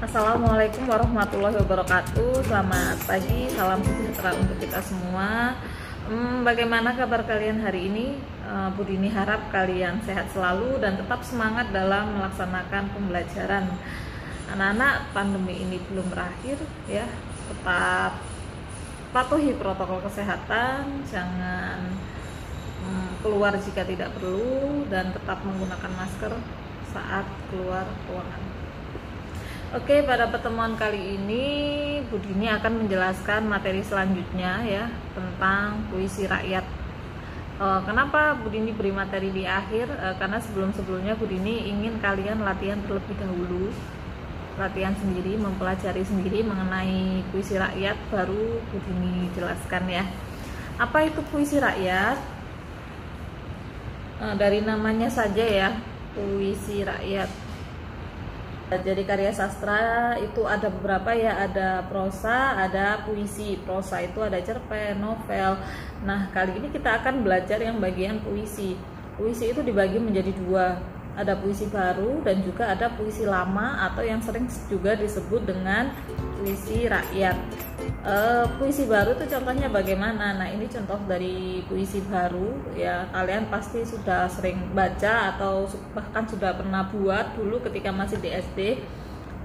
Assalamualaikum warahmatullahi wabarakatuh. Selamat pagi, salam sejahtera untuk kita semua. Bagaimana kabar kalian hari ini? Bu Dini harap kalian sehat selalu dan tetap semangat dalam melaksanakan pembelajaran. Anak-anak, pandemi ini belum berakhir ya. Tetap patuhi protokol kesehatan, jangan keluar jika tidak perlu, dan tetap menggunakan masker saat keluar ruangan. Oke, pada pertemuan kali ini Bu Dini akan menjelaskan materi selanjutnya ya, tentang puisi rakyat. Kenapa Bu Dini beri materi di akhir? Karena sebelum-sebelumnya Bu Dini ingin kalian latihan terlebih dahulu, latihan sendiri, mempelajari sendiri mengenai puisi rakyat, baru Bu Dini jelaskan ya. Apa itu puisi rakyat? Dari namanya saja ya, puisi rakyat. Jadi karya sastra itu ada beberapa ya, ada prosa, ada puisi. Prosa itu ada cerpen, novel. Nah, kali ini kita akan belajar yang bagian puisi. Puisi itu dibagi menjadi dua. Ada puisi baru dan juga ada puisi lama, atau yang sering juga disebut dengan puisi rakyat. Puisi baru itu contohnya bagaimana? Nah, ini contoh dari puisi baru ya, kalian pasti sudah sering baca atau bahkan sudah pernah buat dulu ketika masih di SD.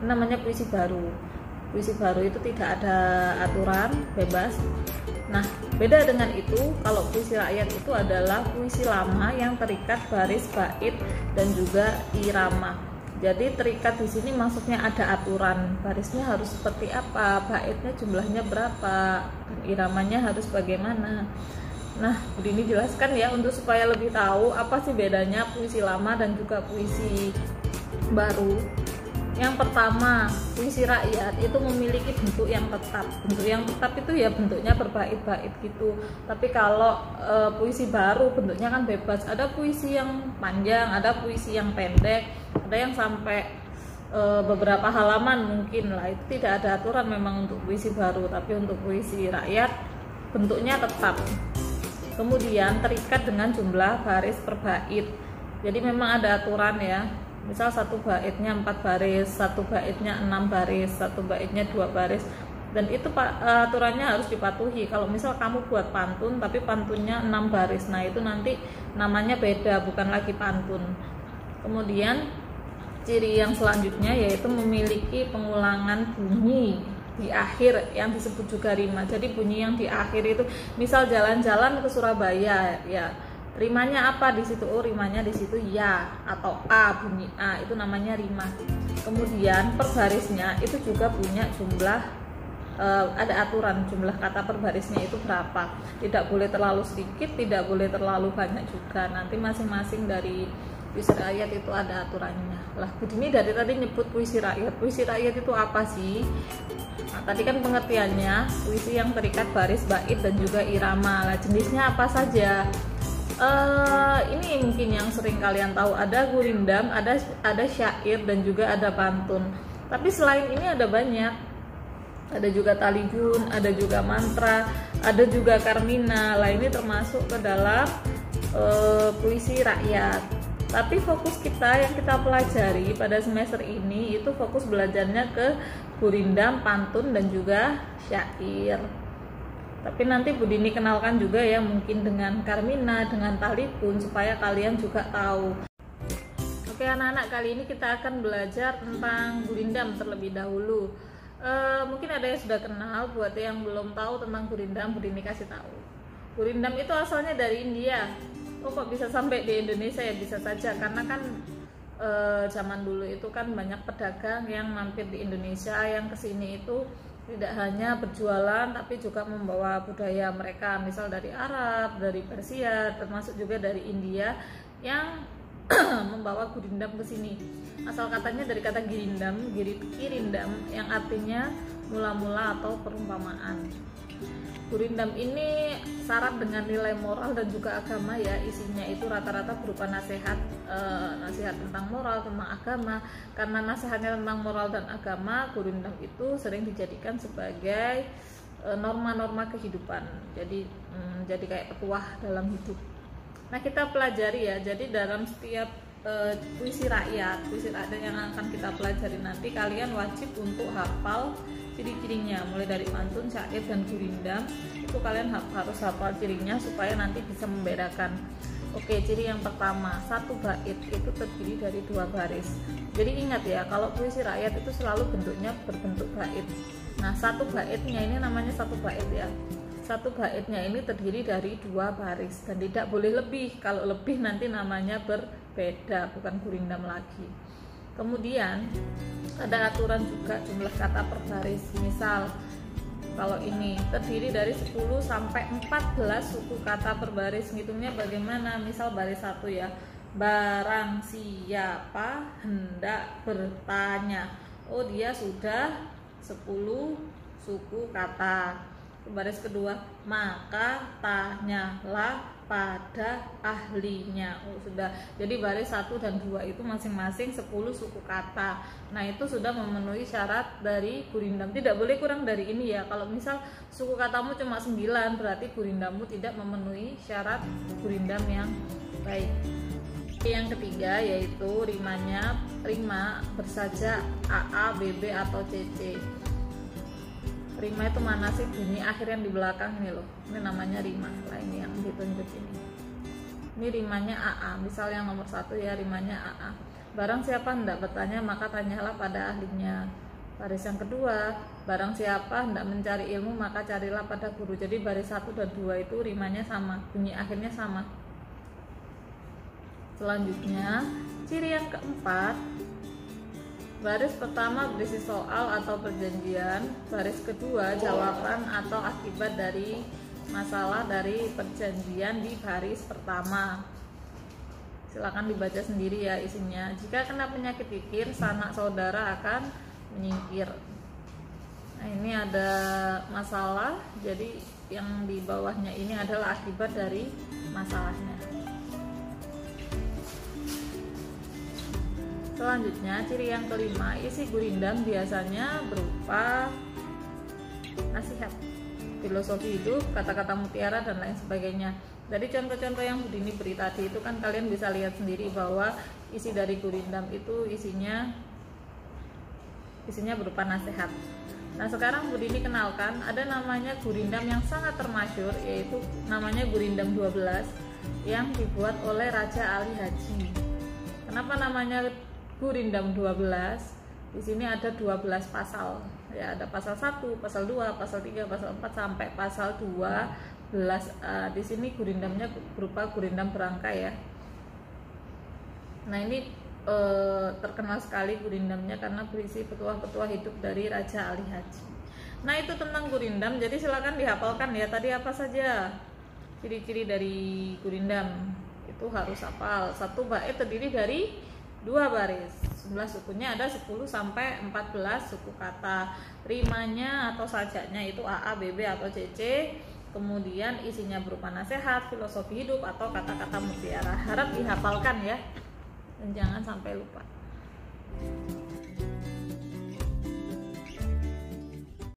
Namanya puisi baru. Puisi baru itu tidak ada aturan, bebas. Nah, beda dengan itu, kalau puisi rakyat itu adalah puisi lama yang terikat baris, bait, dan juga irama. Jadi terikat di sini maksudnya ada aturan, barisnya harus seperti apa, baitnya jumlahnya berapa, dan iramanya harus bagaimana. Nah, Bu Dini jelaskan ya, untuk supaya lebih tahu apa sih bedanya puisi lama dan juga puisi baru. Yang pertama, puisi rakyat itu memiliki bentuk yang tetap. Bentuk yang tetap itu ya bentuknya berbait-bait gitu. Tapi kalau puisi baru bentuknya kan bebas. Ada puisi yang panjang, ada puisi yang pendek, ada yang sampai beberapa halaman mungkin lah. Itu tidak ada aturan memang untuk puisi baru. Tapi untuk puisi rakyat bentuknya tetap. Kemudian terikat dengan jumlah baris per bait. Jadi memang ada aturan ya. Misal satu baitnya 4 baris, satu baitnya 6 baris, satu baitnya 2 baris, dan itu aturannya harus dipatuhi. Kalau misal kamu buat pantun tapi pantunnya 6 baris, nah itu nanti namanya beda, bukan lagi pantun. Kemudian ciri yang selanjutnya yaitu memiliki pengulangan bunyi di akhir yang disebut juga rima. Jadi bunyi yang di akhir itu, misal jalan-jalan ke Surabaya ya, rimanya apa di situ? Oh, rimanya di situ ya atau a, bunyi a, itu namanya rima. Kemudian per barisnya itu juga punya jumlah, ada aturan jumlah kata per barisnya itu berapa. Tidak boleh terlalu sedikit, tidak boleh terlalu banyak juga. Nanti masing-masing dari puisi rakyat itu ada aturannya. Lah, Bu Dini dari tadi nyebut puisi rakyat. Puisi rakyat itu apa sih? Nah, tadi kan pengertiannya puisi yang terikat baris, bait, dan juga irama. Lah, jenisnya apa saja? Ini mungkin yang sering kalian tahu, ada gurindam, ada syair, dan juga ada pantun. Tapi selain ini ada banyak, ada juga taligun, ada juga mantra, ada juga karmina. Lah, ini termasuk ke dalam puisi rakyat. Tapi fokus kita yang kita pelajari pada semester ini itu fokus belajarnya ke gurindam, pantun, dan juga syair. Tapi nanti Bu Dini kenalkan juga ya, mungkin dengan karmina, dengan taligun, supaya kalian juga tahu. Oke anak-anak, kali ini kita akan belajar tentang gurindam terlebih dahulu. Mungkin ada yang sudah kenal, buat yang belum tahu tentang gurindam, Bu Dini kasih tahu. Gurindam itu asalnya dari India. Oh, kok bisa sampai di Indonesia ya? Bisa saja, karena kan zaman dulu itu kan banyak pedagang yang mampir di Indonesia, yang kesini itu tidak hanya berjualan tapi juga membawa budaya mereka, misal dari Arab, dari Persia, termasuk juga dari India yang membawa gurindam ke sini. Asal katanya dari kata girindam, kirindam, yang artinya mula-mula atau perumpamaan. Gurindam ini syarat dengan nilai moral dan juga agama ya. Isinya itu rata-rata berupa nasihat, nasihat tentang moral, tentang agama. Karena nasihatnya tentang moral dan agama, gurindam itu sering dijadikan sebagai norma-norma kehidupan. Jadi kayak petuah dalam hidup. Nah, kita pelajari ya. Jadi dalam setiap puisi rakyat yang akan kita pelajari nanti, kalian wajib untuk hafal ciri-cirinya, mulai dari pantun, syair, dan gurindam. Itu kalian harus hafal cirinya supaya nanti bisa membedakan. Oke, ciri yang pertama, satu bait itu terdiri dari 2 baris. Jadi ingat ya, kalau puisi rakyat itu selalu bentuknya berbentuk bait. Nah, satu baitnya ini namanya satu bait ya. Satu baitnya ini terdiri dari 2 baris dan tidak boleh lebih. Kalau lebih nanti namanya berbeda, bukan gurindam lagi. Kemudian ada aturan juga jumlah kata per baris. Misal kalau ini terdiri dari 10 sampai 14 suku kata per baris. Ngitungnya bagaimana? Misal baris 1 ya, barang siapa hendak bertanya, oh dia sudah 10 suku kata. Baris kedua, maka tanyalah pada ahlinya. Oh sudah, jadi baris 1 dan 2 itu masing-masing 10 suku kata. Nah itu sudah memenuhi syarat dari gurindam, tidak boleh kurang dari ini ya. Kalau misal suku katamu cuma 9, berarti gurindammu tidak memenuhi syarat gurindam yang baik. Yang ketiga yaitu rima bersaja AA, BB atau CC. Rima itu mana sih? Bunyi akhir yang di belakang ini loh, ini namanya rima. Lah ini yang ditunjuk ini rimanya AA. Misal yang nomor 1 ya, rimanya AA. Barang siapa hendak bertanya, maka tanyalah pada ahlinya. Baris yang kedua, barang siapa hendak mencari ilmu, maka carilah pada guru. Jadi baris 1 dan 2 itu rimanya sama, bunyi akhirnya sama. Selanjutnya, ciri yang keempat, baris pertama berisi soal atau perjanjian, baris kedua jawaban atau akibat dari masalah dari perjanjian di baris pertama. Silakan dibaca sendiri ya isinya. Jika kena penyakit pikir, sanak saudara akan menyingkir. Nah ini ada masalah, jadi yang di bawahnya ini adalah akibat dari masalahnya. Selanjutnya, ciri yang kelima, isi gurindam biasanya berupa nasihat, filosofi hidup, kata-kata mutiara, dan lain sebagainya. Dari contoh-contoh yang Budini beri tadi itu kan kalian bisa lihat sendiri bahwa isi dari gurindam itu isinya berupa nasihat. Nah sekarang Budini kenalkan, ada namanya gurindam yang sangat termasyhur, yaitu namanya gurindam 12 yang dibuat oleh Raja Ali Haji. Kenapa namanya gurindam 12? Di sini ada 12 pasal. Ya, ada pasal 1, pasal 2, pasal 3, pasal 4 sampai pasal 12. Di sini gurindamnya berupa gurindam berangkai ya. Nah, ini terkenal sekali gurindamnya karena berisi petuah-petuah hidup dari Raja Ali Haji. Nah, itu tentang gurindam. Jadi silakan dihafalkan ya. Tadi apa saja ciri-ciri dari gurindam? Itu harus hafal. Satu bait terdiri dari 2 baris, jumlah sukunya ada 10 sampai 14 suku kata. Rimanya atau sajaknya itu AA, BB atau CC. Kemudian isinya berupa nasihat, filosofi hidup atau kata-kata mutiara. Harap dihafalkan ya, dan jangan sampai lupa.